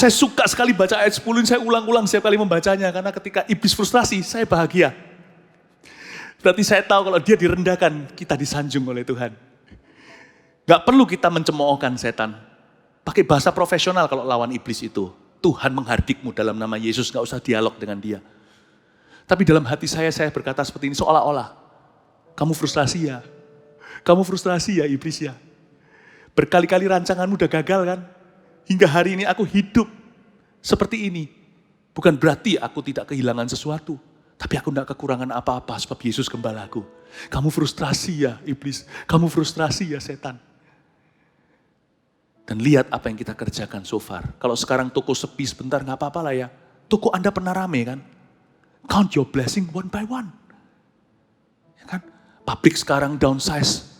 Saya suka sekali baca ayat 10 ini, saya ulang-ulang setiap kali membacanya. Karena ketika iblis frustrasi, saya bahagia. Berarti saya tahu kalau dia direndahkan, kita disanjung oleh Tuhan. Gak perlu kita mencemoohkan setan. Pakai bahasa profesional kalau lawan iblis itu. Tuhan menghardikmu dalam nama Yesus, gak usah dialog dengan dia. Tapi dalam hati saya berkata seperti ini, seolah-olah kamu frustrasi ya. Kamu frustrasi ya iblis ya. Berkali-kali rancanganmu udah gagal kan. Hingga hari ini aku hidup seperti ini. Bukan berarti aku tidak kehilangan sesuatu. Tapi aku tidak kekurangan apa-apa sebab Yesus gembalaku. Kamu frustrasi ya iblis. Kamu frustrasi ya setan. Dan lihat apa yang kita kerjakan so far. Kalau sekarang toko sepi sebentar gak apa-apa lah ya. Toko Anda pernah rame kan. Count your blessing one by one. Ya kan? Pabrik sekarang downsize.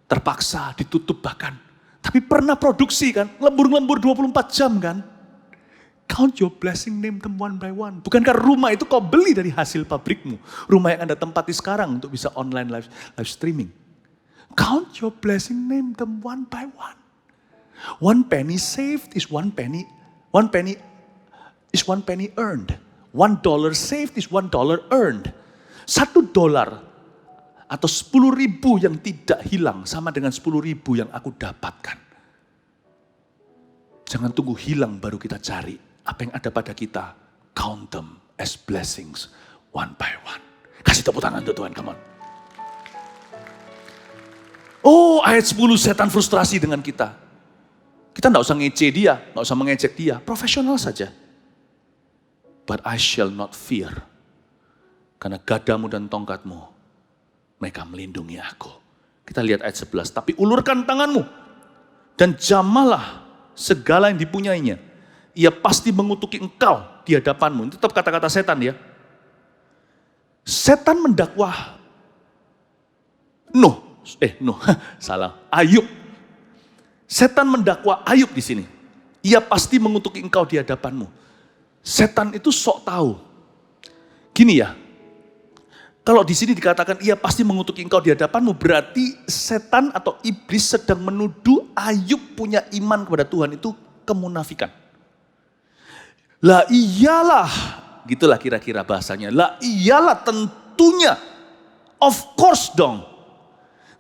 Terpaksa ditutup bahkan. Tapi pernah produksi kan, lembur-lembur 24 jam kan. Count your blessing, name them one by one. Bukankah rumah itu kau beli dari hasil pabrikmu? Rumah yang Anda tempati sekarang untuk bisa online live streaming. Count your blessing, name them one by one. One penny saved is one penny earned. $1 saved is $1 earned. $1 atau 10.000 yang tidak hilang sama dengan 10.000 yang aku dapatkan. Jangan tunggu hilang baru kita cari. Apa yang ada pada kita, count them as blessings one by one. Kasih tepuk tangan untuk Tuhan, come on. Oh, ayat 10 setan frustrasi dengan kita. Kita tidak usah ngece dia, tidak usah mengejek dia, profesional saja. But I shall not fear. Karena gadamu dan tongkatmu mereka melindungi aku. Kita lihat ayat 11. Tapi ulurkan tanganmu dan jamahlah segala yang dipunyainya. Ia pasti mengutuki engkau di hadapanmu. Ini tetap kata-kata setan ya. Setan mendakwah salah. Ayub. Setan mendakwa Ayub di sini. Ia pasti mengutuki engkau di hadapanmu. Setan itu sok tahu. Gini ya. Kalau di sini dikatakan ia pasti mengutuki engkau di hadapanmu, berarti setan atau iblis sedang menuduh Ayub punya iman kepada Tuhan itu kemunafikan. Lah iyalah, gitulah kira-kira bahasanya. Lah iyalah tentunya, of course dong.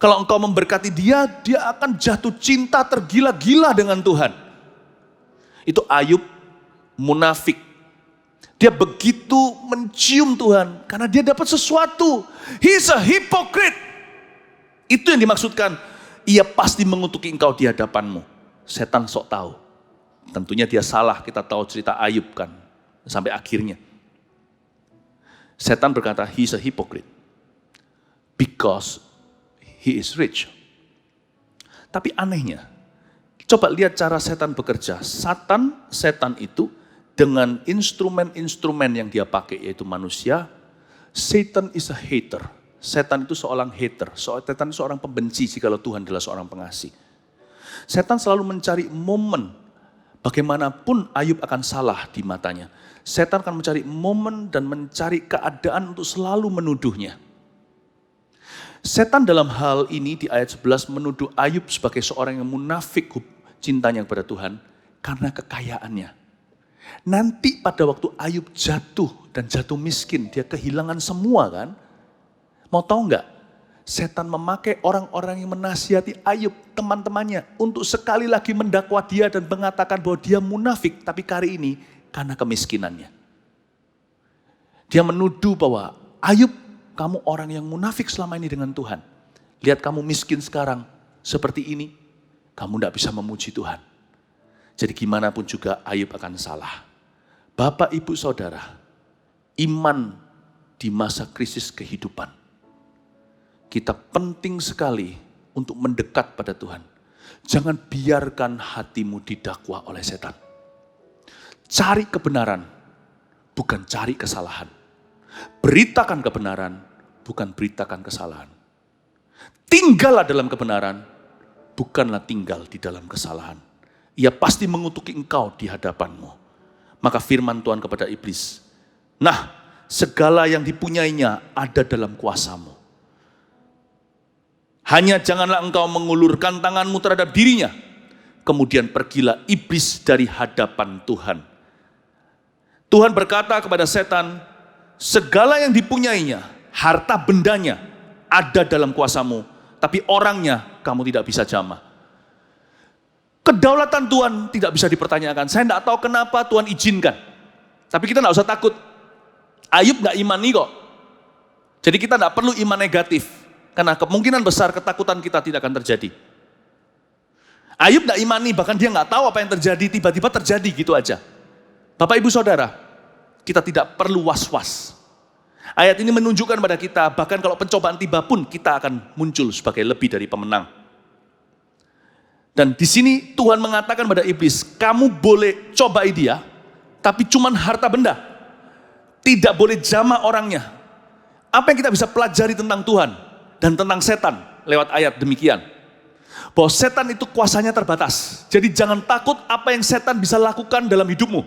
Kalau engkau memberkati dia, dia akan jatuh cinta tergila-gila dengan Tuhan. Itu Ayub munafik. Dia begitu mencium Tuhan karena dia dapat sesuatu. He's a hypocrite. Itu yang dimaksudkan. Ia pasti mengutuki engkau di hadapanmu. Setan sok tahu. Tentunya dia salah, kita tahu cerita Ayub kan. Sampai akhirnya. Setan berkata, he's a hypocrite. Because he is rich. Tapi anehnya, coba lihat cara setan bekerja. Setan itu dengan instrumen-instrumen yang dia pakai, yaitu manusia, Satan is a hater. Setan itu seorang hater, setan itu seorang pembenci jikalau Tuhan adalah seorang pengasih. Setan selalu mencari momen, bagaimanapun Ayub akan salah di matanya. Setan akan mencari momen dan mencari keadaan untuk selalu menuduhnya. Setan dalam hal ini di ayat 11 menuduh Ayub sebagai seorang yang munafik cintanya kepada Tuhan karena kekayaannya. Nanti pada waktu Ayub jatuh dan jatuh miskin, dia kehilangan semua kan. Mau tahu enggak? Setan memakai orang-orang yang menasihati Ayub, teman-temannya, untuk sekali lagi mendakwa dia dan mengatakan bahwa dia munafik, tapi kali ini karena kemiskinannya. Dia menuduh bahwa Ayub, kamu orang yang munafik selama ini dengan Tuhan. Lihat kamu miskin sekarang, seperti ini, kamu tidak bisa memuji Tuhan. Jadi gimana pun juga Ayub akan salah. Bapak, ibu, saudara, iman di masa krisis kehidupan. Kita penting sekali untuk mendekat pada Tuhan. Jangan biarkan hatimu didakwa oleh setan. Cari kebenaran, bukan cari kesalahan. Beritakan kebenaran, bukan beritakan kesalahan. Tinggallah dalam kebenaran, bukanlah tinggal di dalam kesalahan. Ia pasti mengutuki engkau di hadapanmu. Maka firman Tuhan kepada iblis, nah segala yang dipunyainya ada dalam kuasamu. Hanya janganlah engkau mengulurkan tanganmu terhadap dirinya. Kemudian pergilah iblis dari hadapan Tuhan. Tuhan berkata kepada setan, segala yang dipunyainya, harta bendanya ada dalam kuasamu, tapi orangnya kamu tidak bisa jamah. Kedaulatan Tuhan tidak bisa dipertanyakan. Saya tidak tahu kenapa Tuhan izinkan. Tapi kita tidak usah takut. Ayub nggak imani kok. Jadi kita tidak perlu iman negatif. Karena kemungkinan besar ketakutan kita tidak akan terjadi. Ayub tidak imani, bahkan dia nggak tahu apa yang terjadi, tiba-tiba terjadi gitu aja. Bapak Ibu Saudara, kita tidak perlu was-was. Ayat ini menunjukkan pada kita, bahkan kalau pencobaan tiba pun kita akan muncul sebagai lebih dari pemenang. Dan di sini Tuhan mengatakan pada iblis, kamu boleh cobai dia, tapi cuman harta benda. Tidak boleh jamah orangnya. Apa yang kita bisa pelajari tentang Tuhan dan tentang setan lewat ayat demikian? Bahwa setan itu kuasanya terbatas. Jadi jangan takut apa yang setan bisa lakukan dalam hidupmu.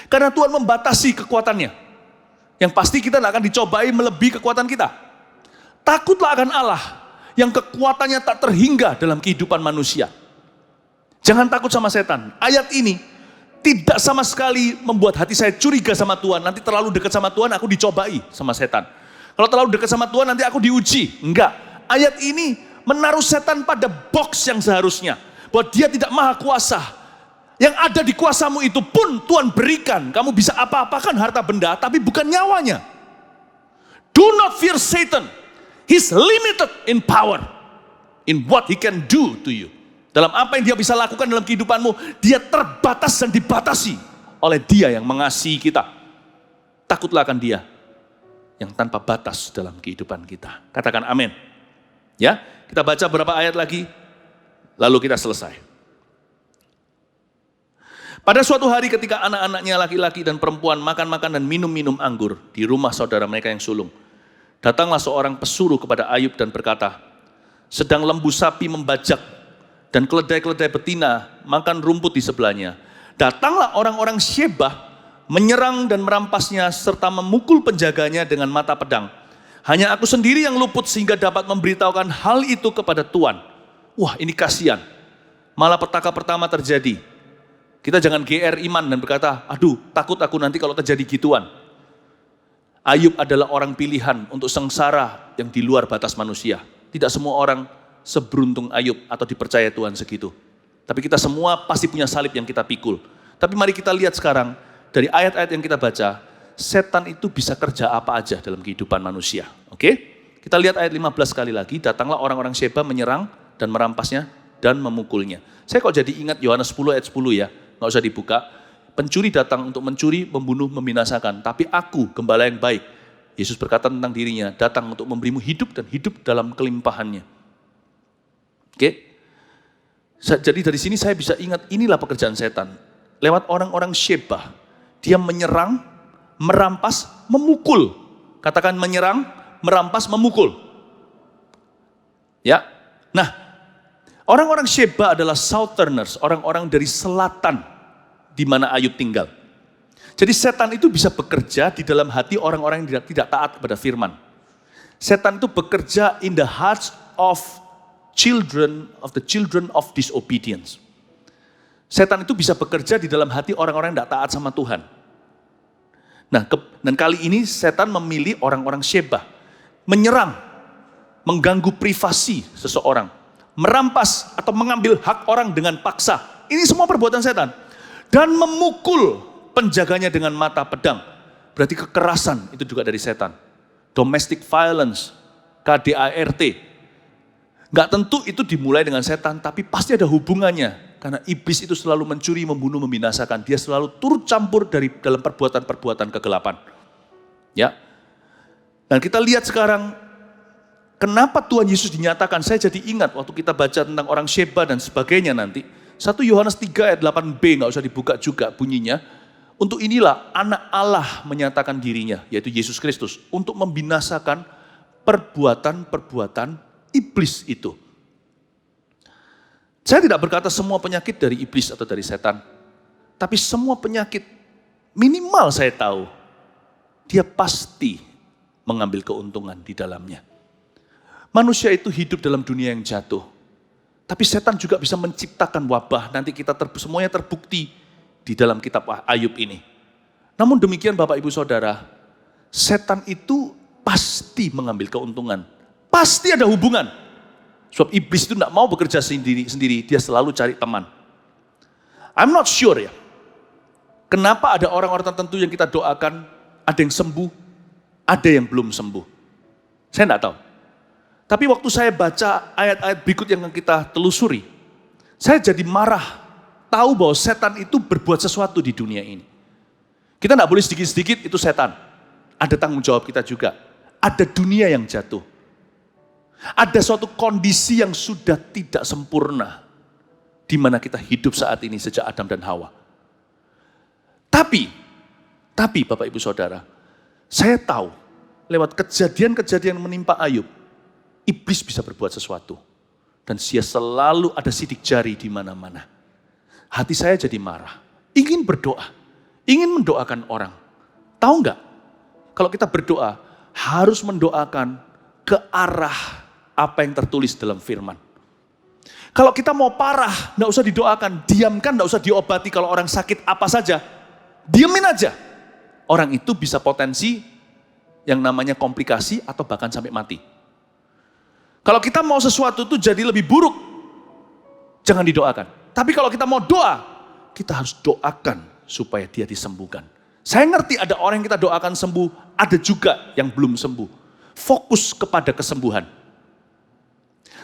Karena Tuhan membatasi kekuatannya. Yang pasti kita tidak akan dicobai melebihi kekuatan kita. Takutlah akan Allah yang kekuatannya tak terhingga dalam kehidupan manusia. Jangan takut sama setan. Ayat ini tidak sama sekali membuat hati saya curiga sama Tuhan. Nanti terlalu dekat sama Tuhan, aku dicobai sama setan. Kalau terlalu dekat sama Tuhan, nanti aku diuji. Enggak. Ayat ini menaruh setan pada box yang seharusnya. Bahwa dia tidak maha kuasa. Yang ada di kuasamu itu pun Tuhan berikan. Kamu bisa apa-apakan harta benda, tapi bukan nyawanya. Do not fear Satan. He's limited in power. In what he can do to you. Dalam apa yang dia bisa lakukan dalam kehidupanmu, dia terbatas dan dibatasi oleh dia yang mengasihi kita. Takutlah akan dia yang tanpa batas dalam kehidupan kita. Katakan amin. Ya, kita baca beberapa ayat lagi, lalu kita selesai. Pada suatu hari ketika anak-anaknya laki-laki dan perempuan makan-makan dan minum-minum anggur di rumah saudara mereka yang sulung, datanglah seorang pesuruh kepada Ayub dan berkata, sedang lembu sapi membajak dan keledai-keledai betina makan rumput di sebelahnya. Datanglah orang-orang Syebah menyerang dan merampasnya serta memukul penjaganya dengan mata pedang. Hanya aku sendiri yang luput sehingga dapat memberitahukan hal itu kepada Tuhan. Wah, ini kasihan. Malah petaka pertama terjadi. Kita jangan GR iman dan berkata, aduh takut aku nanti kalau terjadi gituan. Ayub adalah orang pilihan untuk sengsara yang di luar batas manusia. Tidak semua orang seberuntung Ayub atau dipercaya Tuhan segitu. Tapi kita semua pasti punya salib yang kita pikul. Tapi mari kita lihat sekarang, dari ayat-ayat yang kita baca, setan itu bisa kerja apa aja dalam kehidupan manusia. Oke? Kita lihat ayat 15 sekali lagi, datanglah orang-orang Syebah menyerang dan merampasnya dan memukulnya. Saya kok jadi ingat Yohanes 10 ayat 10 ya, nggak usah dibuka. Pencuri datang untuk mencuri, membunuh, membinasakan. Tapi aku, gembala yang baik, Yesus berkata tentang dirinya, datang untuk memberimu hidup dan hidup dalam kelimpahannya. Oke? Jadi dari sini saya bisa ingat inilah pekerjaan setan. Lewat orang-orang Syebah, dia menyerang, merampas, memukul. Katakan menyerang, merampas, memukul. Ya. Nah, orang-orang Syebah adalah Southerners, orang-orang dari selatan di mana Ayub tinggal. Jadi setan itu bisa bekerja di dalam hati orang-orang yang tidak taat kepada firman. Setan itu bekerja in the hearts of the children of disobedience. Setan itu bisa bekerja di dalam hati orang-orang yang tidak taat sama Tuhan. Nah, dan kali ini setan memilih orang-orang Syebah. Menyerang, mengganggu privasi seseorang. Merampas atau mengambil hak orang dengan paksa. Ini semua perbuatan setan. Dan memukul penjaganya dengan mata pedang. Berarti kekerasan itu juga dari setan. Domestic violence, KDART. Gak tentu itu dimulai dengan setan, tapi pasti ada hubungannya. Karena iblis itu selalu mencuri, membunuh, membinasakan. Dia selalu turut campur dalam perbuatan-perbuatan kegelapan. Ya. Dan kita lihat sekarang, kenapa Tuhan Yesus dinyatakan, saya jadi ingat waktu kita baca tentang orang Syebah dan sebagainya nanti. 1 Yohanes 3 ayat 8b, gak usah dibuka juga bunyinya. Untuk inilah anak Allah menyatakan dirinya, yaitu Yesus Kristus. Untuk membinasakan perbuatan-perbuatan iblis itu. Saya tidak berkata semua penyakit dari iblis atau dari setan. Tapi semua penyakit minimal saya tahu. Dia pasti mengambil keuntungan di dalamnya. Manusia itu hidup dalam dunia yang jatuh. Tapi setan juga bisa menciptakan wabah. Nanti kita semuanya terbukti di dalam kitab Ayub ini. Namun demikian Bapak Ibu Saudara, setan itu pasti mengambil keuntungan. Pasti ada hubungan. Sebab iblis itu tidak mau bekerja sendiri, dia selalu cari teman. I'm not sure ya. Kenapa ada orang-orang tertentu yang kita doakan, ada yang sembuh, ada yang belum sembuh. Saya tidak tahu. Tapi waktu saya baca ayat-ayat berikut yang kita telusuri, saya jadi marah. Tahu bahwa setan itu berbuat sesuatu di dunia ini. Kita tidak boleh sedikit-sedikit itu setan. Ada tanggung jawab kita juga. Ada dunia yang jatuh. Ada suatu kondisi yang sudah tidak sempurna. Di mana kita hidup saat ini sejak Adam dan Hawa. Tapi Bapak Ibu Saudara, saya tahu lewat kejadian-kejadian menimpa Ayub, iblis bisa berbuat sesuatu. Dan dia selalu ada sidik jari di mana-mana. Hati saya jadi marah. Ingin berdoa. Ingin mendoakan orang. Tahu enggak? Kalau kita berdoa, harus mendoakan ke arah apa yang tertulis dalam firman. Kalau kita mau parah, enggak usah didoakan. Diamkan, enggak usah diobati. Kalau orang sakit apa saja, diamin aja. Orang itu bisa potensi yang namanya komplikasi atau bahkan sampai mati. Kalau kita mau sesuatu itu jadi lebih buruk, jangan didoakan. Tapi kalau kita mau doa, kita harus doakan supaya dia disembuhkan. Saya ngerti ada orang yang kita doakan sembuh, ada juga yang belum sembuh. Fokus kepada kesembuhan.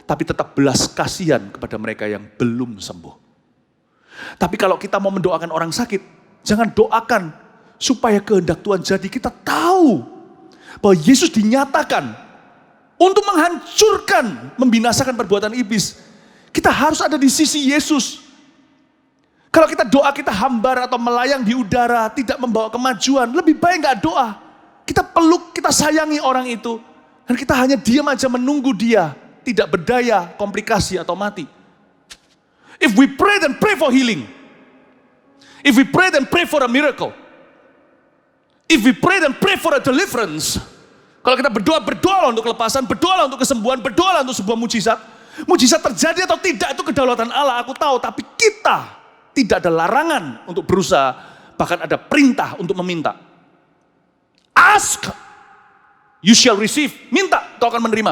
Tapi tetap belas kasihan kepada mereka yang belum sembuh. Tapi kalau kita mau mendoakan orang sakit, jangan doakan supaya kehendak Tuhan jadi. Kita tahu bahwa Yesus dinyatakan untuk menghancurkan, membinasakan perbuatan iblis. Kita harus ada di sisi Yesus. Kalau kita doa, kita hambar atau melayang di udara, tidak membawa kemajuan, lebih baik nggak doa. Kita peluk, kita sayangi orang itu. Dan kita hanya diam aja menunggu dia, tidak berdaya, komplikasi atau mati. If we pray, then pray for healing. If we pray, then pray for a miracle. If we pray, then pray for a deliverance. Kalau kita berdoa, berdoalah untuk kelepasan, berdoalah untuk kesembuhan, berdoalah untuk sebuah mujizat. Mujizat terjadi atau tidak itu kedaulatan Allah, aku tahu. Tapi kita tidak ada larangan untuk berusaha, bahkan ada perintah untuk meminta. Ask, you shall receive. Minta, kau akan menerima.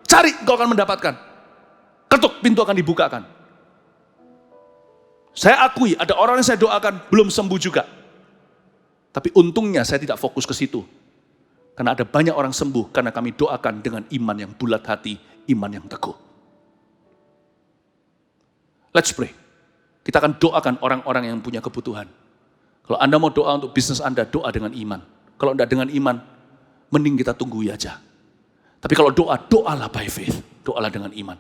Cari, kau akan mendapatkan. Ketuk, pintu akan dibukakan. Saya akui, ada orang yang saya doakan belum sembuh juga. Tapi untungnya saya tidak fokus ke situ. Karena ada banyak orang sembuh karena kami doakan dengan iman yang bulat hati, iman yang teguh. Let's pray. Kita akan doakan orang-orang yang punya kebutuhan. Kalau Anda mau doa untuk bisnis Anda, doa dengan iman. Kalau tidak dengan iman, mending kita tunggu aja. Tapi kalau doa, doalah by faith. Doalah dengan iman.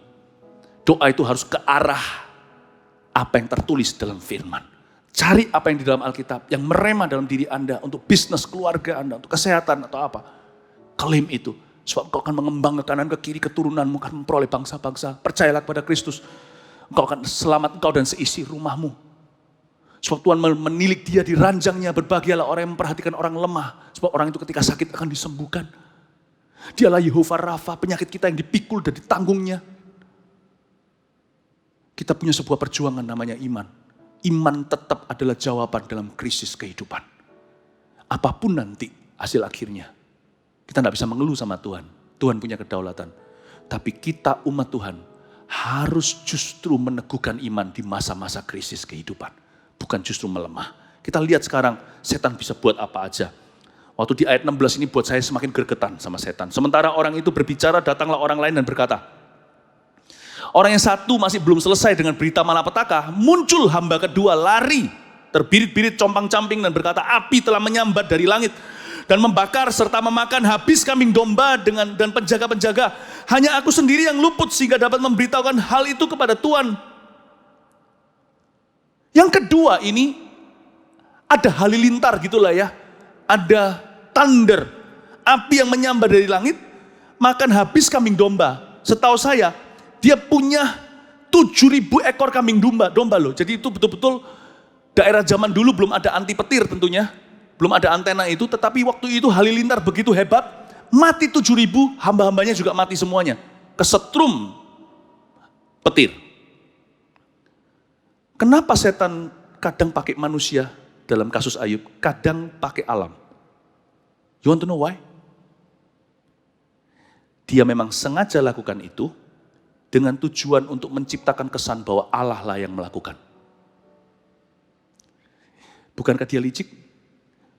Doa itu harus ke arah apa yang tertulis dalam firman. Cari apa yang di dalam Alkitab, yang merema dalam diri Anda, untuk bisnis keluarga Anda, untuk kesehatan atau apa. Klaim itu. Sebab kau akan mengembang ke kanan, ke kiri, keturunanmu akan memperoleh bangsa-bangsa. Percayalah kepada Kristus. Engkau akan selamat engkau dan seisi rumahmu. Sebab Tuhan menilik dia di ranjangnya. Berbahagialah orang yang memperhatikan orang lemah. Sebab orang itu ketika sakit akan disembuhkan. Dialah Yehova Rafa, penyakit kita yang dipikul dan ditanggungnya. Kita punya sebuah perjuangan namanya iman. Iman tetap adalah jawaban dalam krisis kehidupan. Apapun nanti hasil akhirnya. Kita tidak bisa mengeluh sama Tuhan. Tuhan punya kedaulatan. Tapi kita umat Tuhan harus justru meneguhkan iman di masa-masa krisis kehidupan. Bukan justru melemah. Kita lihat sekarang setan bisa buat apa aja. Waktu di ayat 16 ini buat saya semakin gregetan sama setan. Sementara orang itu berbicara, datanglah orang lain dan berkata. Orang yang satu masih belum selesai dengan berita malapetaka. Muncul hamba kedua lari. Terbirit-birit compang-camping dan berkata, api telah menyambar dari langit. Dan membakar serta memakan habis kambing domba dan penjaga-penjaga. Hanya aku sendiri yang luput sehingga dapat memberitahukan hal itu kepada Tuhan. Yang kedua ini ada halilintar gitulah ya. Ada thunder. Api yang menyambar dari langit. Makan habis kambing domba. Setahu saya dia punya 7.000 ekor kambing domba loh. Jadi itu betul-betul daerah zaman dulu belum ada anti petir tentunya. Belum ada antena itu, tetapi waktu itu halilintar begitu hebat, mati 7.000, hamba-hambanya juga mati semuanya. Kesetrum petir. Kenapa setan kadang pakai manusia dalam kasus Ayub, kadang pakai alam? You want to know why? Dia memang sengaja lakukan itu dengan tujuan untuk menciptakan kesan bahwa Allah lah yang melakukan. Bukankah dia licik?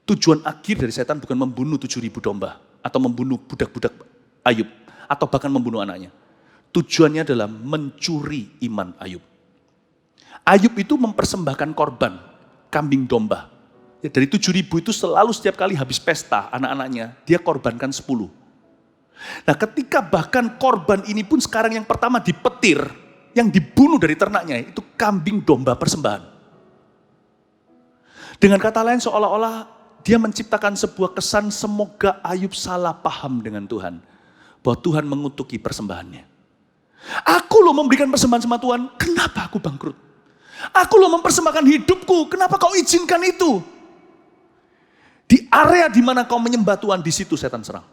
Tujuan akhir dari setan bukan membunuh 7.000 domba atau membunuh budak-budak Ayub atau bahkan membunuh anaknya. Tujuannya adalah mencuri iman Ayub. Ayub itu mempersembahkan korban, kambing domba. Ya, dari 7.000 itu selalu setiap kali habis pesta anak-anaknya, dia korbankan 10. Nah ketika bahkan korban ini pun sekarang yang pertama dipetir, yang dibunuh dari ternaknya itu kambing domba persembahan. Dengan kata lain seolah-olah dia menciptakan sebuah kesan semoga Ayub salah paham dengan Tuhan. Bahwa Tuhan mengutuki persembahannya. Aku loh memberikan persembahan sama Tuhan, kenapa aku bangkrut? Aku loh mempersembahkan hidupku, kenapa kau izinkan itu? Di area di mana kau menyembah Tuhan, di situ setan serang.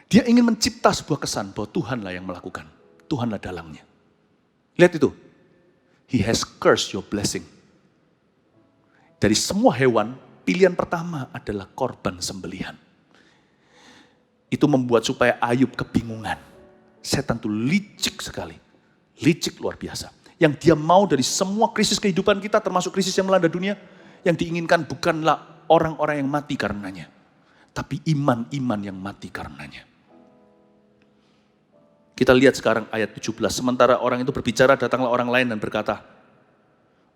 Dia ingin mencipta sebuah kesan bahwa Tuhanlah yang melakukan. Tuhanlah dalangnya. Lihat itu. He has cursed your blessing. Dari semua hewan, pilihan pertama adalah korban sembelihan. Itu membuat supaya Ayub kebingungan. Setan itu licik sekali. Licik luar biasa. Yang dia mau dari semua krisis kehidupan kita, termasuk krisis yang melanda dunia, yang diinginkan bukanlah orang-orang yang mati karenanya. Tapi iman-iman yang mati karenanya. Kita lihat sekarang ayat 17. Sementara orang itu berbicara, datanglah orang lain dan berkata,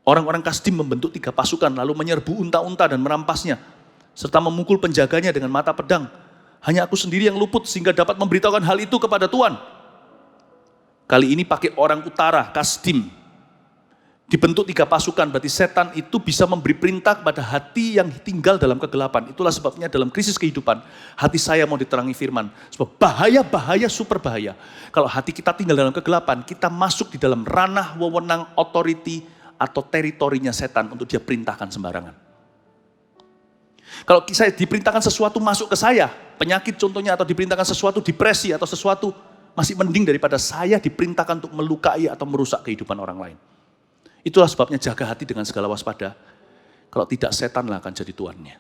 orang-orang Kasdim membentuk 3 pasukan, lalu menyerbu unta-unta dan merampasnya, serta memukul penjaganya dengan mata pedang. Hanya aku sendiri yang luput sehingga dapat memberitahukan hal itu kepada Tuhan. Kali ini pakai orang utara, Kasdim. Dibentuk 3 pasukan, berarti setan itu bisa memberi perintah kepada hati yang tinggal dalam kegelapan. Itulah sebabnya dalam krisis kehidupan, hati saya mau diterangi firman. Sebab bahaya-bahaya, super bahaya. Kalau hati kita tinggal dalam kegelapan, kita masuk di dalam ranah wewenang authority atau teritorinya setan untuk dia perintahkan sembarangan. Kalau saya diperintahkan sesuatu masuk ke saya, penyakit contohnya, atau diperintahkan sesuatu depresi atau sesuatu, masih mending daripada saya diperintahkan untuk melukai atau merusak kehidupan orang lain. Itulah sebabnya jaga hati dengan segala waspada. Kalau tidak, setanlah akan jadi tuannya.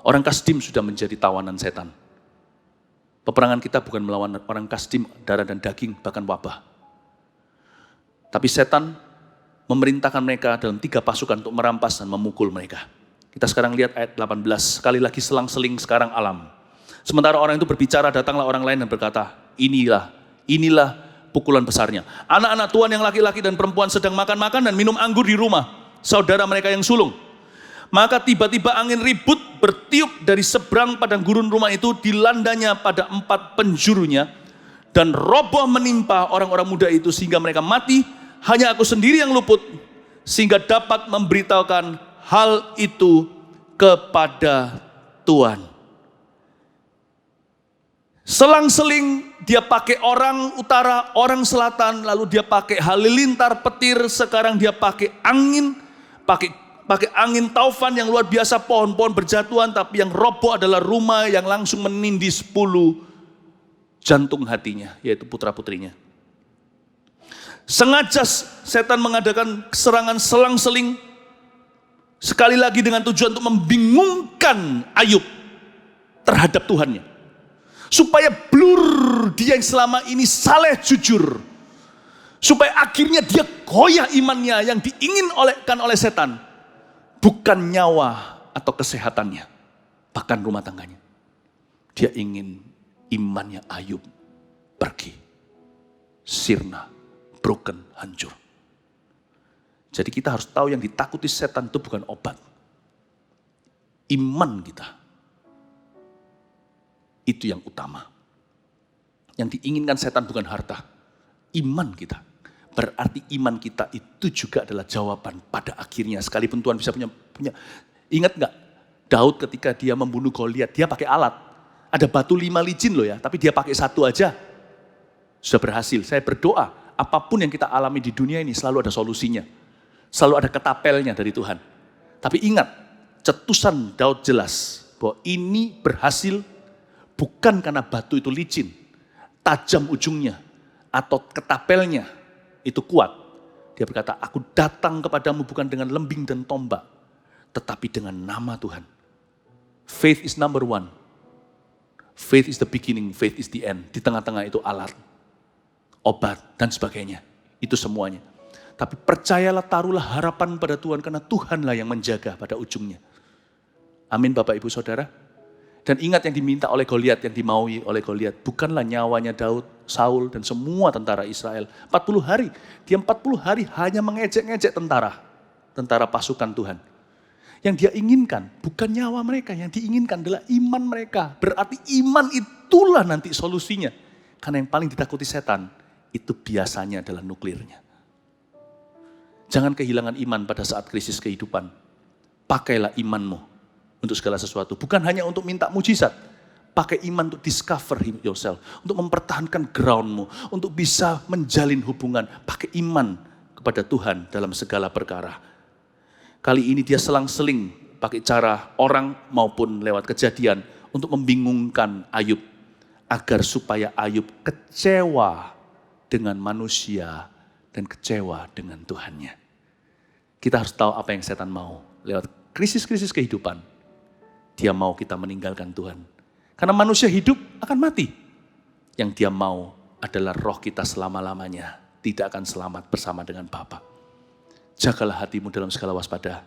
Orang Kasdim sudah menjadi tawanan setan. Peperangan kita bukan melawan orang Kasdim, darah dan daging, bahkan wabah. Tapi setan memerintahkan mereka dalam 3 pasukan untuk merampas dan memukul mereka. Kita sekarang lihat ayat 18. Sekali lagi selang-seling sekarang alam. Sementara orang itu berbicara, datanglah orang lain dan berkata, inilah pukulan besarnya. Anak-anak Tuhan yang laki-laki dan perempuan sedang makan-makan dan minum anggur di rumah saudara mereka yang sulung. Maka tiba-tiba angin ribut bertiup dari seberang padang gurun rumah itu, dilandanya pada 4 penjurunya, dan roboh menimpa orang-orang muda itu sehingga mereka mati. Hanya aku sendiri yang luput sehingga dapat memberitahukan hal itu kepada Tuhan. Selang-seling dia pakai orang utara, orang selatan, lalu dia pakai halilintar petir, sekarang dia pakai angin, pakai angin taufan yang luar biasa, pohon-pohon berjatuhan, tapi yang roboh adalah rumah yang langsung menindih 10 jantung hatinya, yaitu putra-putrinya. Sengaja setan mengadakan serangan selang-seling, sekali lagi dengan tujuan untuk membingungkan Ayub terhadap Tuhannya. Supaya blur dia yang selama ini saleh jujur. Supaya akhirnya dia goyah imannya yang diinginkan oleh setan. Bukan nyawa atau kesehatannya. Bahkan rumah tangganya. Dia ingin imannya Ayub pergi. Sirna, broken, hancur. Jadi kita harus tahu yang ditakuti setan itu bukan obat. Iman kita. Itu yang utama. Yang diinginkan setan bukan harta. Iman kita. Berarti iman kita itu juga adalah jawaban pada akhirnya. Sekalipun Tuhan bisa punya. Ingat gak? Daud ketika dia membunuh Goliat, dia pakai alat. Ada batu 5 licin loh ya, tapi dia pakai 1 aja. Sudah berhasil. Saya berdoa, apapun yang kita alami di dunia ini selalu ada solusinya. Selalu ada ketapelnya dari Tuhan. Tapi ingat, cetusan Daud jelas bahwa ini berhasil bukan karena batu itu licin, tajam ujungnya, atau ketapelnya itu kuat. Dia berkata, aku datang kepadamu bukan dengan lembing dan tombak, tetapi dengan nama Tuhan. Faith is number one. Faith is the beginning, faith is the end. Di tengah-tengah itu alat, obat, dan sebagainya. Itu semuanya. Tapi percayalah, taruhlah harapan pada Tuhan, karena Tuhanlah yang menjaga pada ujungnya. Amin Bapak Ibu Saudara. Dan ingat yang diminta oleh Goliat, yang dimaui oleh Goliat, bukanlah nyawanya Daud, Saul, dan semua tentara Israel. 40 hari, dia 40 hari hanya mengejek-ngejek tentara pasukan Tuhan. Yang dia inginkan bukan nyawa mereka, yang diinginkan adalah iman mereka. Berarti iman itulah nanti solusinya. Karena yang paling ditakuti setan, itu biasanya adalah nuklirnya. Jangan kehilangan iman pada saat krisis kehidupan. Pakailah imanmu untuk segala sesuatu. Bukan hanya untuk minta mujizat. Pakai iman untuk discover yourself. Untuk mempertahankan groundmu. Untuk bisa menjalin hubungan. Pakai iman kepada Tuhan dalam segala perkara. Kali ini dia selang-seling pakai cara orang maupun lewat kejadian untuk membingungkan Ayub. Agar supaya Ayub kecewa dengan manusia dan kecewa dengan Tuhannya. Kita harus tahu apa yang setan mau. Lewat krisis-krisis kehidupan. Dia mau kita meninggalkan Tuhan. Karena manusia hidup akan mati. Yang dia mau adalah roh kita selama-lamanya tidak akan selamat bersama dengan Bapa. Jagalah hatimu dalam segala waspada.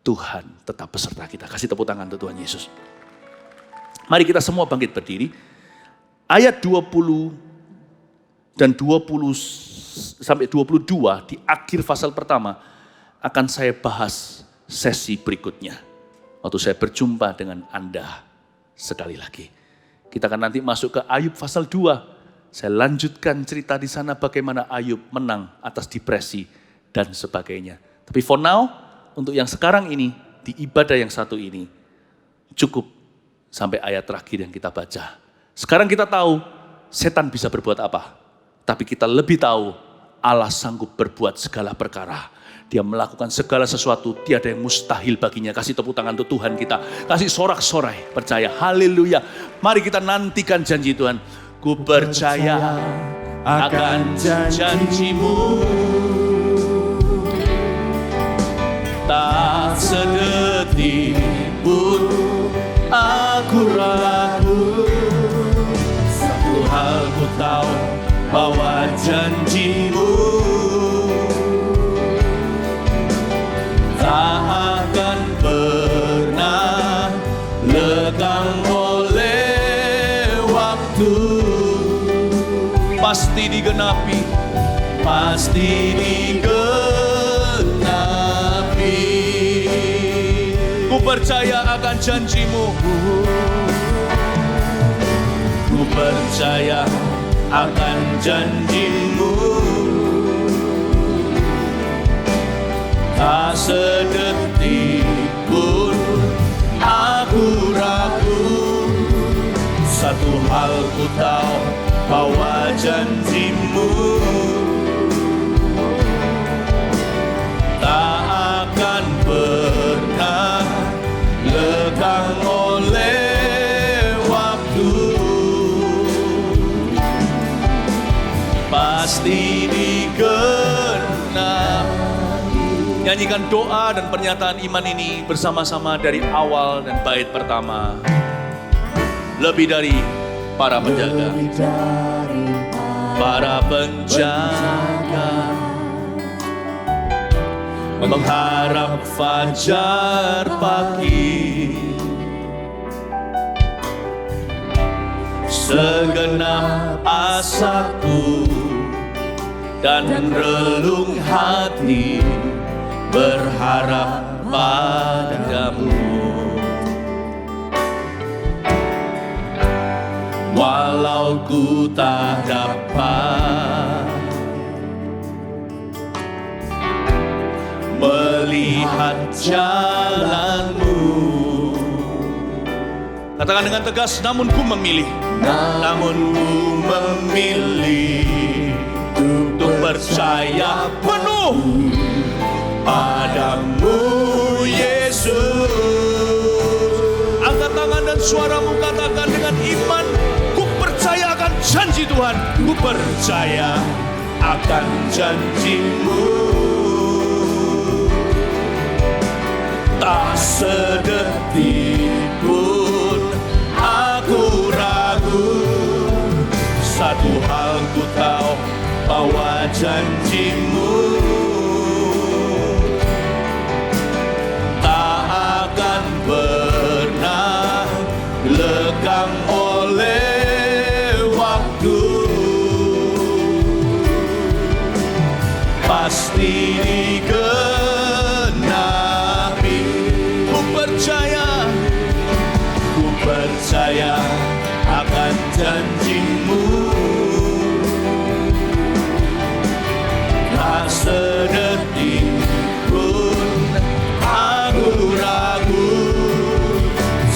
Tuhan tetap beserta kita. Kasih tepuk tangan untuk Tuhan Yesus. Mari kita semua bangkit berdiri. Ayat 20 dan 20 sampai 22 di akhir pasal pertama akan saya bahas sesi berikutnya. Waktu saya berjumpa dengan Anda sekali lagi. Kita akan nanti masuk ke Ayub pasal 2. Saya lanjutkan cerita di sana bagaimana Ayub menang atas depresi dan sebagainya. Tapi for now, untuk yang sekarang ini, di ibadah yang satu ini, cukup sampai ayat terakhir yang kita baca. Sekarang kita tahu setan bisa berbuat apa. Tapi kita lebih tahu Allah sanggup berbuat segala perkara. Dia melakukan segala sesuatu, tiada yang mustahil baginya. Kasih tepuk tangan untuk Tuhan kita. Kasih sorak-sorai, percaya. Haleluya. Mari kita nantikan janji Tuhan. Ku percaya akan janjimu. Tak sedetik pun aku ragu. Satu hal ku tahu, bahwa janjimu tak akan pernah lekang oleh waktu. Pasti digenapi, pasti digenapi. Ku percaya akan janjimu. Ku percaya akan janjimu. Tak sedetik pun aku ragu. Satu hal ku tahu, bahwa janjimu tak akan pernah lekang oleh waktu. Pasti digenap. Nyanyikan doa dan pernyataan iman ini bersama-sama dari awal dan bait pertama. Lebih dari para penjaga, para penjaga mengharap fajar pagi. Segenap asaku dan relung hati berharap padamu. Walau ku tak dapat melihat jalanmu. Katakan dengan tegas, namun ku memilih. Namun ku memilih untuk percaya penuh padamu, Yesus. Angkat tangan dan suaramu, katakan dengan iman, ku percaya akan janji Tuhan. Ku percaya akan janjimu. Tak sedetik pun aku ragu. Satu hal ku tahu, bahwa janjimu tak akan pernah lekang oleh waktu. Pasti digenapi. Ku percaya akan janjimu. Tak sedetik pun aku ragu.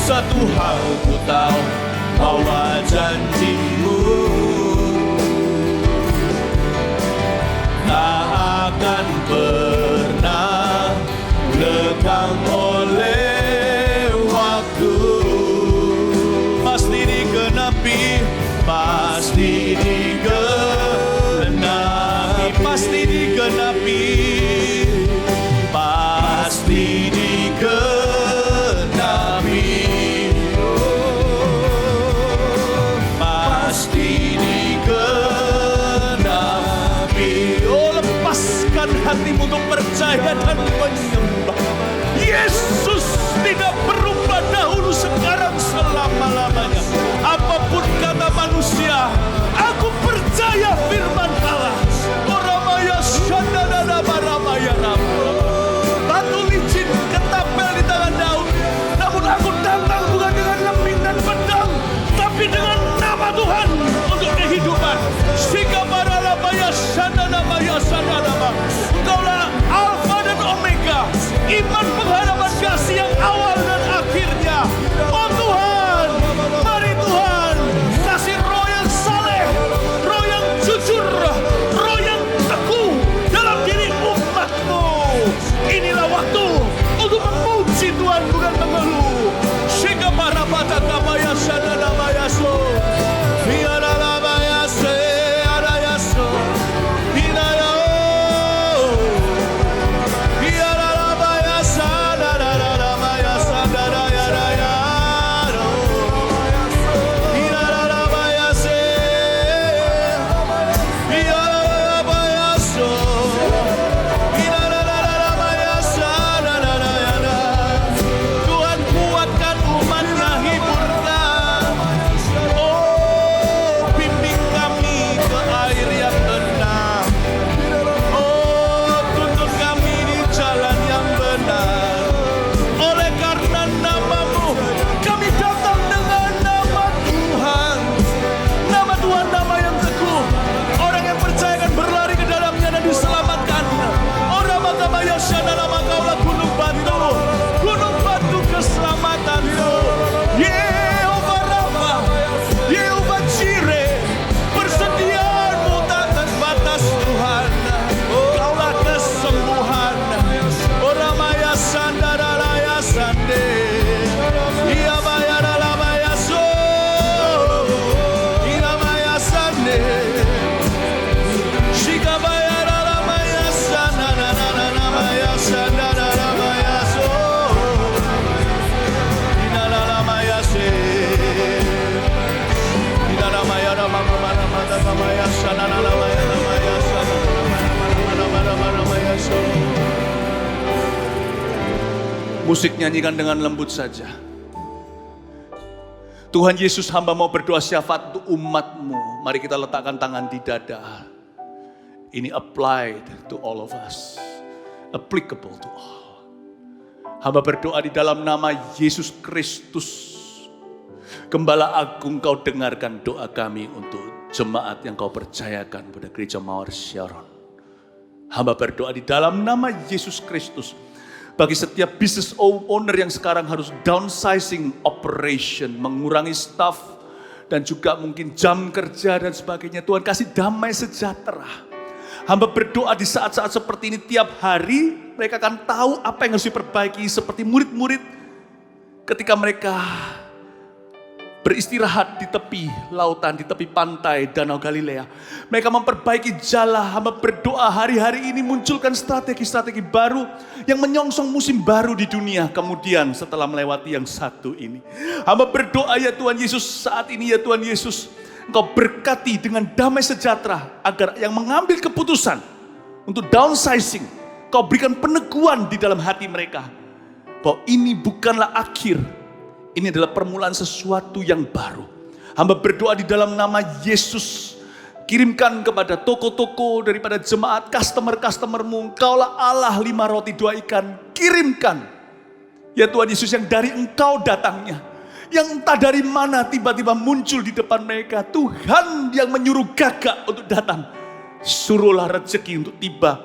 Satu hal ku tahu, bahwa janjimu tak akan pernah lekang oleh waktu. Pasti digenapi, pasti digenapi, pasti digenapi, pasti digenapi, pasti digenapi. Oh, lepaskan hatimu untuk percaya dan menyembah. Yesus tidak berubah dahulu, sekarang, selama-lamanya. Apapun kata manusia, aku percaya firman Allah. Oramaya shandana baramaya rama. Batu licin ketapel di tangan Daud. Namun aku datang bukan dengan lembing dan pedang, tapi dengan nama Tuhan untuk kehidupan. Sika baralabaya shandana maya shandana. Engkaulah Alfa dan Omega, iman, pengharapan, kasih yang awal dan akhirnya. Oh Tuhan, mari Tuhan, kasih roh yang saleh, roh yang jujur, roh yang teguh dalam diri umat-Mu. Inilah waktu untuk memuji Tuhan, bukan mengeluh. Shika parapata kabaya sadana bayaso. Biara labayase arayaso. Binaya oh. Biara labayasa darara bayasa daraya rayaro. Biara labayase. Biara labayaso. Biara labayasa daraya. Tuhan kuatkan umat-Nya, hiburkan. Oh, bimbing kami ke air yang tenang. Oh, tuntun kami di jalan yang benar. Oleh karena nama-Mu, kami datang dengan nama Tuhan. Nama Tuhan, nama yang teguh. Orang yang percaya akan berlari ke dalamnya dan diselamatkan. Orang makamaya syadana, Engkaulah gunung batu. Gunung batu keselamatan-Mu. Yehova Rafa, Yehova Jireh, persediaan-Mu takkan batas Tuhan. Engkaulah kesembuhan. Oramaya sandara raya sande. Ia bayara labaya so. Ia maya sande. Shika bayara labaya sandara maya sandara maya so. Inala lamaya se. Inala maya mama maya sandara maya sandara maya so. Musik nyanyikan dengan lembut saja. Tuhan Yesus, hamba mau berdoa syafaat untuk umat-Mu. Mari kita letakkan tangan di dada. Ini applied to all of us. Applicable to all. Hamba berdoa di dalam nama Yesus Kristus. Gembala Agung, Kau dengarkan doa kami untuk jemaat yang Kau percayakan pada Gereja Mawar Sharon. Hamba berdoa di dalam nama Yesus Kristus. Bagi setiap business owner yang sekarang harus downsizing operation, mengurangi staff, dan juga mungkin jam kerja dan sebagainya. Tuhan kasih damai sejahtera. Hamba berdoa di saat-saat seperti ini tiap hari mereka akan tahu apa yang harus diperbaiki. Seperti murid-murid ketika mereka beristirahat di tepi lautan, di tepi pantai Danau Galilea. Mereka memperbaiki jala. Hamba berdoa hari-hari ini munculkan strategi-strategi baru yang menyongsong musim baru di dunia. Kemudian setelah melewati yang satu ini, hamba berdoa ya Tuhan Yesus, saat ini ya Tuhan Yesus, Engkau berkati dengan damai sejahtera, agar yang mengambil keputusan untuk downsizing, Kau berikan peneguhan di dalam hati mereka, bahwa ini bukanlah akhir, ini adalah permulaan sesuatu yang baru. Hamba berdoa di dalam nama Yesus, kirimkan kepada toko-toko daripada jemaat, customer-customermu, Engkaulah Allah 5 roti 2 ikan, kirimkan. Ya Tuhan Yesus, yang dari Engkau datangnya, yang entah dari mana tiba-tiba muncul di depan mereka. Tuhan yang menyuruh gagak untuk datang, suruhlah rezeki untuk tiba,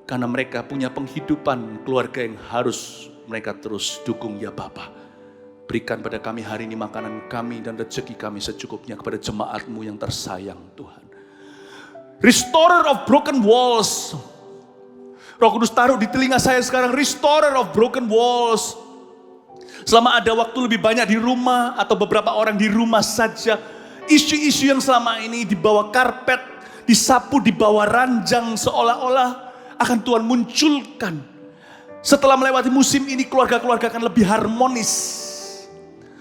karena mereka punya penghidupan keluarga yang harus mereka terus dukung ya Bapa. Berikan pada kami hari ini makanan kami dan rezeki kami secukupnya, kepada jemaat-Mu yang tersayang Tuhan. Restorer of broken walls. Roh Kudus taruh di telinga saya sekarang, restorer of broken walls. Selama ada waktu lebih banyak di rumah atau beberapa orang di rumah saja, isu-isu yang selama ini di bawah karpet, disapu di bawah ranjang, seolah-olah akan Tuhan munculkan. Setelah melewati musim ini, keluarga-keluarga akan lebih harmonis.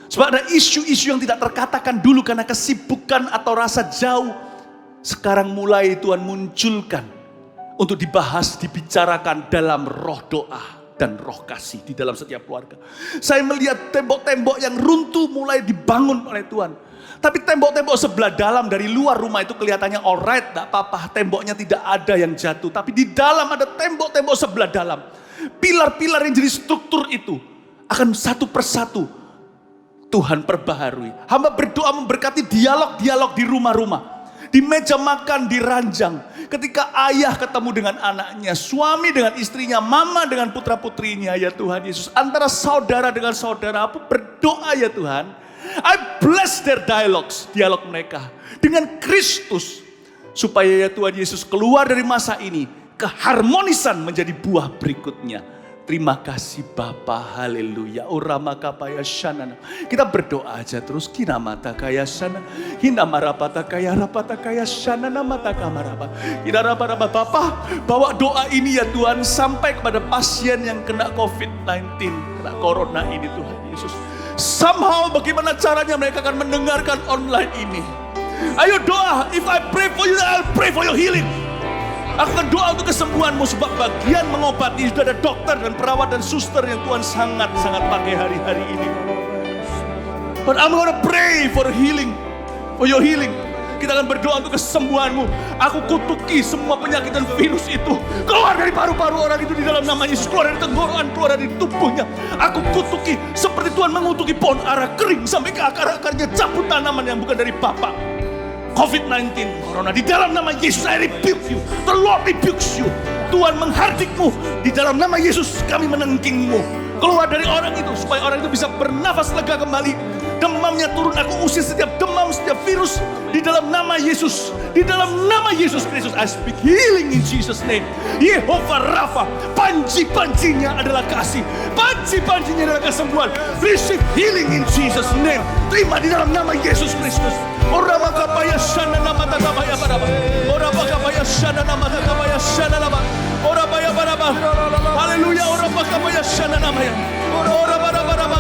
Sebab ada isu-isu yang tidak terkatakan dulu karena kesibukan atau rasa jauh, sekarang mulai Tuhan munculkan untuk dibahas, dibicarakan dalam roh doa dan roh kasih di dalam setiap keluarga. Saya melihat tembok-tembok yang runtuh mulai dibangun oleh Tuhan. Tapi tembok-tembok sebelah dalam dari luar rumah itu kelihatannya alright, tidak apa-apa, temboknya tidak ada yang jatuh. Tapi di dalam ada tembok-tembok sebelah dalam. Pilar-pilar yang jadi struktur itu akan satu persatu Tuhan perbaharui. Hamba berdoa memberkati dialog-dialog di rumah-rumah, di meja makan, di ranjang. Ketika ayah ketemu dengan anaknya, suami dengan istrinya, mama dengan putra-putrinya ya Tuhan Yesus. Antara saudara dengan saudara, aku berdoa ya Tuhan, I bless their dialogues, dialog mereka dengan Kristus. Supaya ya Tuhan Yesus keluar dari masa ini, keharmonisan menjadi buah berikutnya. Terima kasih Bapa, haleluya. Uramakapaya shanana. Kita berdoa aja terus. Kina mata kaya shanana, hina marapata kaya rapata kaya shanana mata kamarapa. Kina rapa-rapa Bapa, bawa doa ini ya Tuhan sampai kepada pasien yang kena COVID-19, kena corona ini Tuhan Yesus. Somehow bagaimana caranya mereka akan mendengarkan online ini. Ayo doa, if I pray for you, I'll pray for your healing. Aku akan doa untuk kesembuhanmu, sebab bagian mengobati sudah ada dokter dan perawat dan suster yang Tuhan sangat-sangat pakai hari-hari ini. But I'm gonna pray for healing, for your healing. Kita akan berdoa untuk kesembuhanmu. Aku kutuki semua penyakit dan virus itu keluar dari paru-paru orang itu di dalam nama Yesus. Keluar dari tenggorokan, keluar dari tubuhnya. Aku kutuki seperti Tuhan mengutuki pohon ara kering sampai ke akar-akarnya, cabut tanaman yang bukan dari Bapa. COVID-19, Corona, di dalam nama Yesus I rebuke you. The Lord rebukes you. Tuhan menghardikmu. Di dalam nama Yesus kami menengkingmu. Keluar dari orang itu supaya orang itu bisa bernafas lega kembali. Demamnya turun, aku usir setiap demam, setiap virus di dalam nama Yesus. Di dalam nama Yesus Kristus I speak healing in Jesus name. Yehovah Rafa, panji-panjinya adalah kasih, panji-panjinya adalah kesembuhan. Receive healing in Jesus name. Terima di dalam nama Yesus Kristus. Ora makapaya shana nama takapaya baraba. Ora makapaya shana nama takapaya shana nama. Ora baya baraba. Haleluya. Ora makapaya shana nama ya. Ora baraba baraba.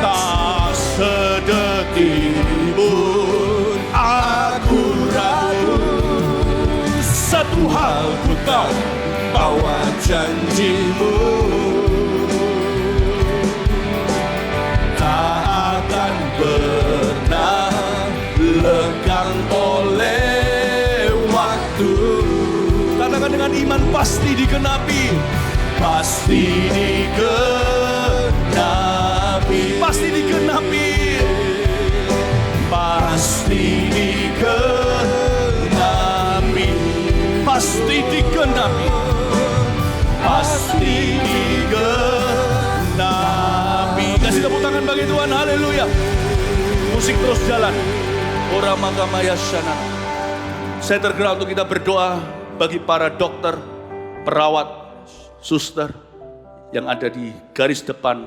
Tak sedetik pun aku ragu. Satu hal ku tahu, bahwa janjimu tak akan pernah lekang oleh waktu. Katakan dengan iman, pasti digenapi. Pasti digenapi. Pasti digenapi. Pasti digenapi. Pasti digenapi. Pasti digenapi. Kasih tepuk tangan bagi Tuhan, haleluya. Musik terus jalan. Ora makamaya shana. Saya tergerak untuk kita berdoa bagi para dokter, perawat, suster yang ada di garis depan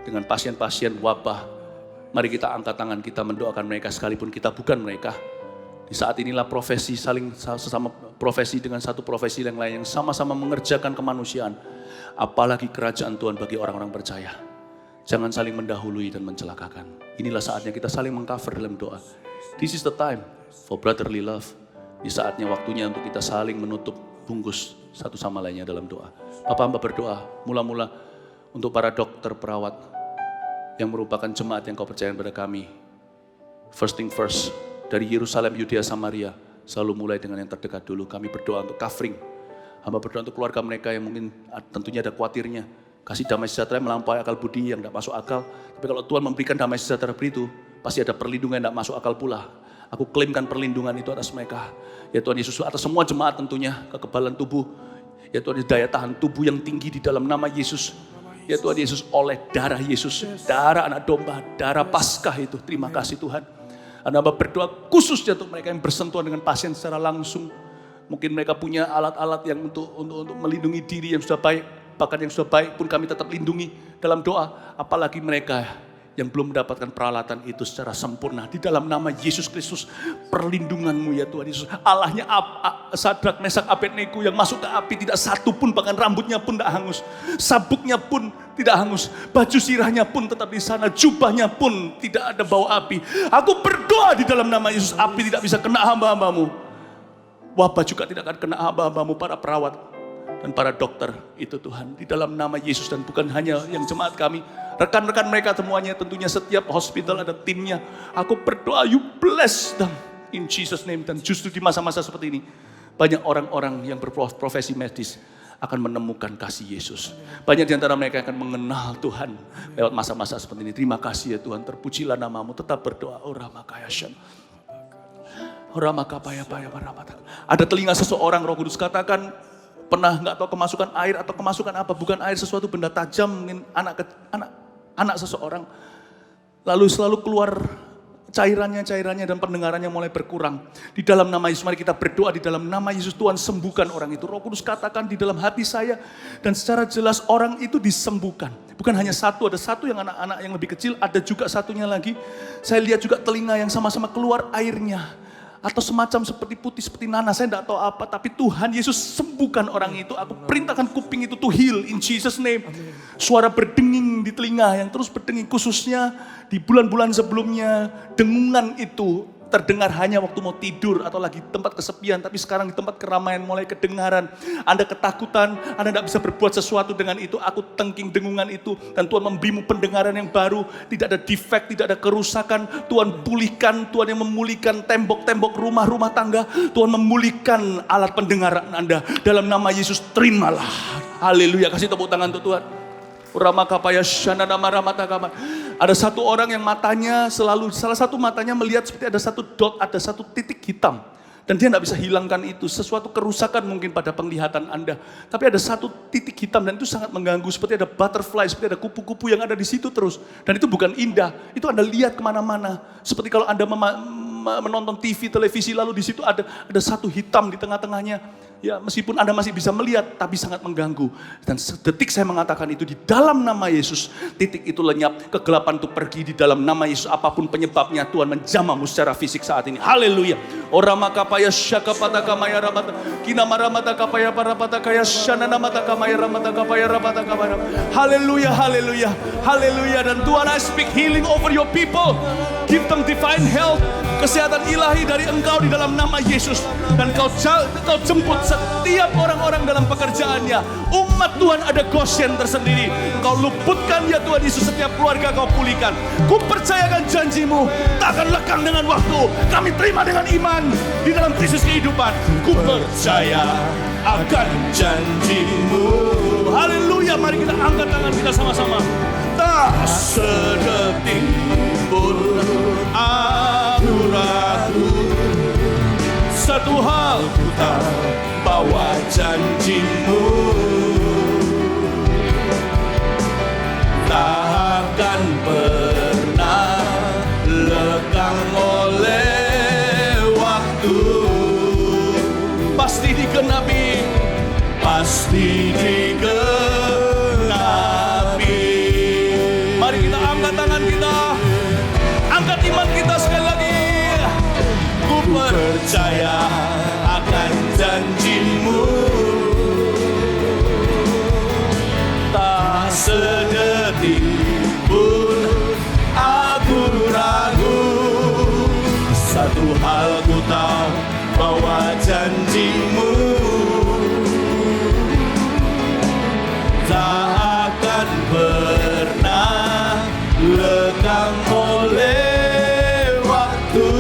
dengan pasien-pasien wabah Mari kita angkat tangan kita mendoakan mereka sekalipun kita bukan mereka. Di saat inilah profesi saling sesama profesi dengan satu profesi yang lain yang sama-sama mengerjakan kemanusiaan. Apalagi kerajaan Tuhan bagi orang-orang percaya. Jangan saling mendahului dan mencelakakan. Inilah saatnya kita saling mengcover dalam doa. This is the time for brotherly love. Di saatnya waktunya untuk kita saling menutup bungkus satu sama lainnya dalam doa. Bapak hamba berdoa mula-mula untuk para dokter perawat yang merupakan jemaat yang kau percaya pada kami. First thing first, dari Yerusalem, Yudea, Samaria, selalu mulai dengan yang terdekat dulu. Kami berdoa untuk covering. Hamba berdoa untuk keluarga mereka yang mungkin tentunya ada khawatirnya. Kasih damai sejahtera yang melampaui akal budi yang tidak masuk akal. Tapi kalau Tuhan memberikan damai sejahtera itu, pasti ada perlindungan yang tidak masuk akal pula. Aku klaimkan perlindungan itu atas mereka. Ya Tuhan Yesus, atas semua jemaat tentunya, kekebalan tubuh. Ya Tuhan, daya tahan tubuh yang tinggi di dalam nama Yesus. Ya Tuhan Yesus, oleh darah Yesus, darah anak domba, darah Paskah itu. Terima kasih Tuhan. Anda berdoa khususnya untuk mereka yang bersentuhan dengan pasien secara langsung. Mungkin mereka punya alat-alat yang untuk melindungi diri yang sudah baik. Bahkan yang sudah baik pun kami tetap lindungi dalam doa. Apalagi mereka yang belum mendapatkan peralatan itu secara sempurna. Di dalam nama Yesus Kristus, perlindungan-Mu ya Tuhan Yesus. Allahnya Sadrak, Mesak, Abednego yang masuk ke api, tidak satu pun, bahkan rambutnya pun tidak hangus. Sabuknya pun tidak hangus. Baju sirahnya pun tetap di sana. Jubahnya pun tidak ada bau api. Aku berdoa di dalam nama Yesus, api tidak bisa kena hamba-Hambamu. Wabah juga tidak akan kena hamba-Hambamu, para perawat dan para dokter itu Tuhan. Di dalam nama Yesus, dan bukan hanya yang jemaat kami, rekan-rekan mereka semuanya, tentunya setiap hospital ada timnya. Aku berdoa, you bless them in Jesus name. Dan justru di masa-masa seperti ini, banyak orang-orang yang berprofesi medis akan menemukan kasih Yesus. Banyak di antara mereka akan mengenal Tuhan lewat masa-masa seperti ini. Terima kasih ya Tuhan, terpujilah nama-Mu. Tetap berdoa. Ada telinga seseorang, Roh Kudus katakan, pernah nggak tahu kemasukan air atau kemasukan apa, bukan air, sesuatu benda tajam, mungkin anak seseorang, lalu selalu keluar cairannya dan pendengarannya mulai berkurang. Di dalam nama Yesus, mari kita berdoa di dalam nama Yesus. Tuhan, sembuhkan orang itu. Roh Kudus katakan di dalam hati saya, dan secara jelas orang itu disembuhkan. Bukan hanya satu, ada satu yang anak-anak yang lebih kecil, ada juga satunya lagi. Saya lihat juga telinga yang sama-sama keluar airnya. Atau semacam seperti putih, seperti nanas, saya tidak tahu apa. Tapi Tuhan Yesus sembuhkan orang itu. Aku perintahkan kuping itu to heal in Jesus name. Suara berdenging di telinga yang terus berdenging. Khususnya di bulan-bulan sebelumnya, dengungan itu terdengar hanya waktu mau tidur atau lagi tempat kesepian. Tapi sekarang di tempat keramaian mulai kedengaran. Anda ketakutan, Anda tidak bisa berbuat sesuatu dengan itu. Aku tengking dengungan itu. Dan Tuhan memberimu pendengaran yang baru. Tidak ada defect, tidak ada kerusakan. Tuhan pulihkan, Tuhan yang memulihkan tembok-tembok rumah tangga. Tuhan memulihkan alat pendengaran Anda. Dalam nama Yesus, terimalah. Haleluya, kasih tepuk tangan untuk Tuhan. Ada satu orang yang matanya selalu, salah satu matanya melihat seperti ada satu dot, ada satu titik hitam. Dan dia tidak bisa hilangkan itu, sesuatu kerusakan mungkin pada penglihatan Anda. Tapi ada satu titik hitam dan itu sangat mengganggu, seperti ada butterfly, seperti ada kupu-kupu yang ada di situ terus. Dan itu bukan indah, itu Anda lihat kemana-mana. Seperti kalau Anda menonton TV, televisi, lalu di situ ada satu hitam di tengah-tengahnya. Ya, meskipun Anda masih bisa melihat, tapi sangat mengganggu. Dan sedetik saya mengatakan itu di dalam nama Yesus, titik itu lenyap, kegelapan itu pergi di dalam nama Yesus. Apapun penyebabnya, Tuhan menjamahmu secara fisik saat ini. Haleluya. Oramakapaya syakapata kamaya ramata, kinamaramata kapaya parapata kaya shananamata kamaya ramata kapaya ramata kamaya. Haleluya, haleluya, haleluya. Dan Tuhan, I speak healing over your people. Give them divine health, kesehatan ilahi dari Engkau di dalam nama Yesus. Dan Kau jemput setiap orang-orang dalam pekerjaannya. Umat Tuhan ada Goshen tersendiri. Kau luputkan ya Tuhan Yesus, setiap keluarga Kau pulihkan. Ku percayakan janji-Mu tak akan lekang dengan waktu. Kami terima dengan iman di dalam Kristus kehidupan. Ku percaya akan janji-Mu. Haleluya, mari kita angkat tangan kita sama-sama. Tak sedetik pun aku ragu, satu hal ku tahu, bahwa janji-Mu tak akan pernah lekang oleh waktu. Pasti digenapi, pasti digenapi. Mari kita angkat tangan kita. percaya akan janjimu. Tak sedetik pun aku ragu. Satu hal ku tahu, bahwa janjimu tak akan pernah lekang oleh waktu.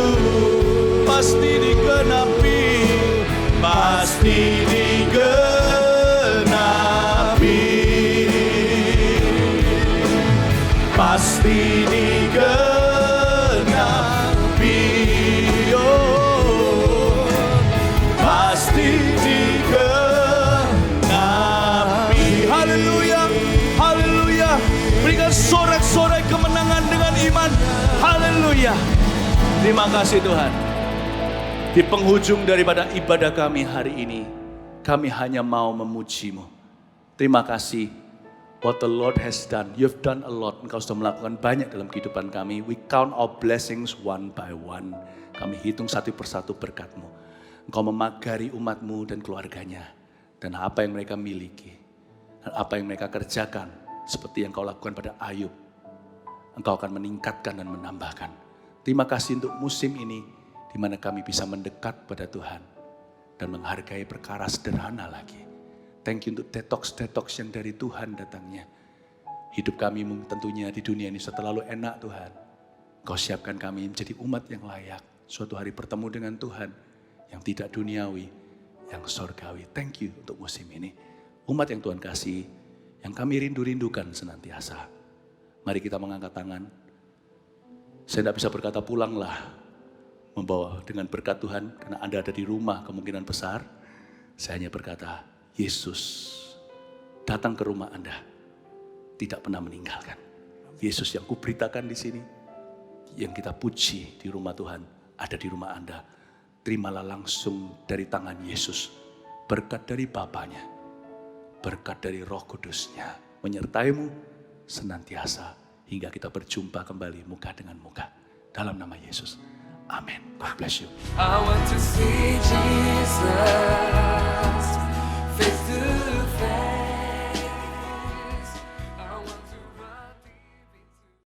Pasti digenapi, pasti digenapi, pasti digenapi, oh, pasti digenapi. Haleluya, haleluya. Berikan sorak-sorai kemenangan dengan iman. Haleluya. Terima kasih Tuhan. Di penghujung daripada ibadah kami hari ini, kami hanya mau memuji-Mu. Terima kasih. What the Lord has done. You've done a lot. Engkau sudah melakukan banyak dalam kehidupan kami. We count our blessings one by one. Kami hitung satu persatu berkat-Mu. Engkau memagari umat-Mu dan keluarganya. Dan apa yang mereka miliki. Dan apa yang mereka kerjakan. Seperti yang Kau lakukan pada Ayub. Engkau akan meningkatkan dan menambahkan. Terima kasih untuk musim ini, di mana kami bisa mendekat pada Tuhan dan menghargai perkara sederhana lagi. Thank you untuk detox-detox yang dari Tuhan datangnya. Hidup kami tentunya di dunia ini sudah terlalu enak Tuhan. Kau siapkan kami menjadi umat yang layak. Suatu hari bertemu dengan Tuhan yang tidak duniawi, yang sorgawi. Thank you untuk musim ini. Umat yang Tuhan kasih, yang kami rindu-rindukan senantiasa. Mari kita mengangkat tangan. Saya tidak bisa berkata pulanglah, membawa dengan berkat Tuhan, karena Anda ada di rumah kemungkinan besar. Saya hanya berkata, Yesus datang ke rumah Anda, tidak pernah meninggalkan. Yesus yang kuberitakan di sini, yang kita puji di rumah Tuhan, ada di rumah Anda. Terimalah langsung dari tangan Yesus, berkat dari Bapanya, berkat dari Roh Kudusnya, menyertaimu senantiasa. Hingga kita berjumpa kembali muka dengan muka. Dalam nama Yesus. Amin. God bless you. I want to see Jesus.